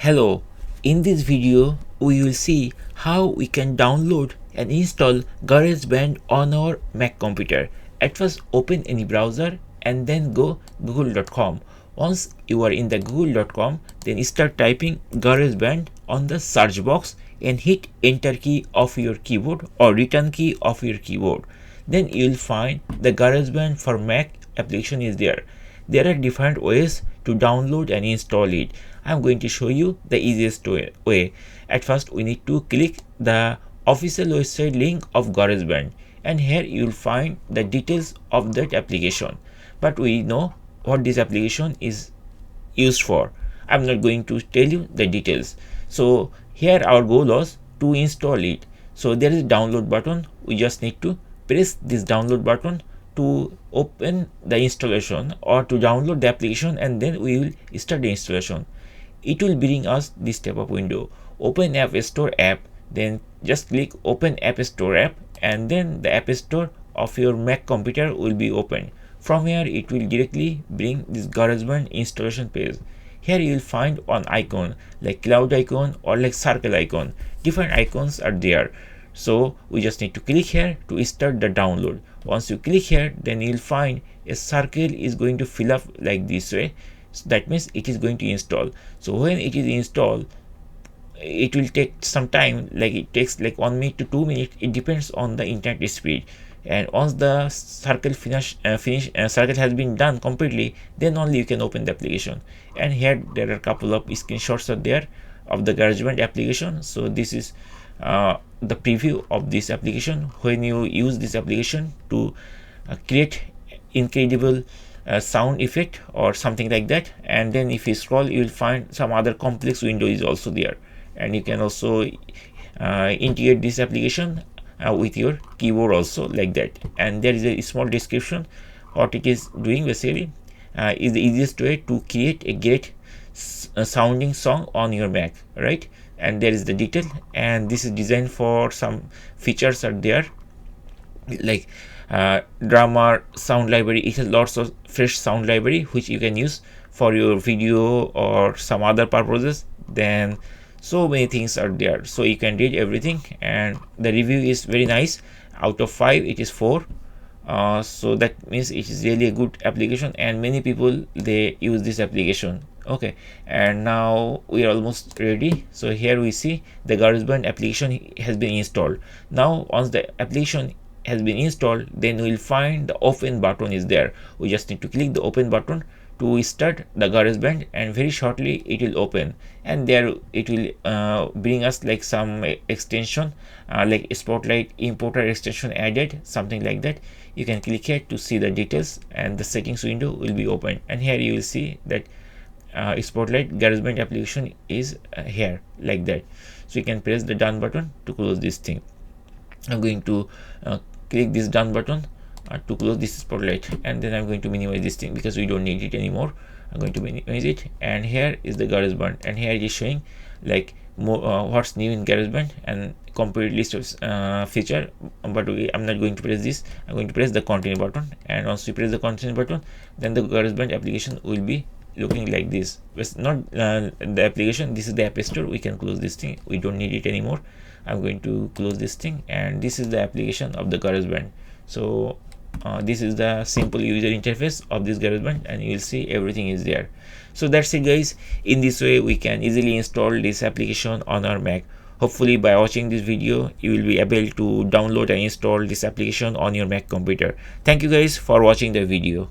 Hello, in this video we will see how we can download and install Garageband on our Mac computer. At first open any browser and then go google.com. Once you are in the google.com, then start typing Garageband on the search box and hit enter key of your keyboard or return key of your keyboard. Then you will find the Garageband for Mac application is there. There are different ways to download and install it. I'm going to show you the easiest way. At first we need to click the official website link of Garageband, and here you will find the details of that application. But we know what this application is used for. I'm not going to tell you the details. So here our goal was to install it. So there is a download button. We just need to press this download button to open the installation or to download the application, and then we will start the installation. It will bring us this type of window. Open App Store app, then just click Open App Store app, and then the App Store of your Mac computer will be opened. From here it will directly bring this Garageband installation page. Here you will find one icon like cloud icon or like circle icon. Different icons are there. So we just need to click here to start the download. Once you click here, then you'll find a circle is going to fill up like this way. So that means it is going to install. So when it is installed, it will take some time, like it takes like 1 minute to 2 minutes. It depends on the internet speed. And once the circle circle has been done completely, then only you can open the application. And here there are a couple of screenshots are there of the Garageband application. So this is the preview of this application. When you use this application to create incredible sound effect or something like that, and then if you scroll, you will find some other complex window is also there, and you can also integrate this application with your keyboard also like that. And there is a small description what it is doing. Basically is the easiest way to create a great sounding song on your Mac, right? And there is the detail, and this is designed for some features are there like drama sound library. It has lots of fresh sound library which you can use for your video or some other purposes. Then so many things are there, so you can read everything, and the review is very nice. Out of 5 it is 4. So that means it is really a good application, and many people they use this application. Okay, and now we are almost ready. So here we see the Garageband application has been installed. Now once the application has been installed, then we will find the open button is there. We just need to click the open button to start the Garageband, and very shortly it will open, and there it will bring us like some extension like Spotlight importer extension added, something like that. You can click here to see the details, and the settings window will be opened, and here you will see that Spotlight Garageband application is here like that. So you can press the done button to close this thing. I'm going to click this done button to close this Spotlight, and then I'm going to minimize this thing because we don't need it anymore. I'm going to minimize it, and here is the Garageband, and here it is showing like more what's new in Garageband and complete list of feature. But I'm not going to press this. I'm going to press the continue button, and once we press the continue button, then the Garageband application will be looking like this. But not the application, this is the App Store. We can close this thing, we don't need it anymore. I'm going to close this thing, and this is the application of the Garageband. So this is the simple user interface of this Garageband, and you will see everything is there. So that's it guys. In this way we can easily install this application on our Mac. Hopefully by watching this video you will be able to download and install this application on your Mac computer. Thank you guys for watching the video.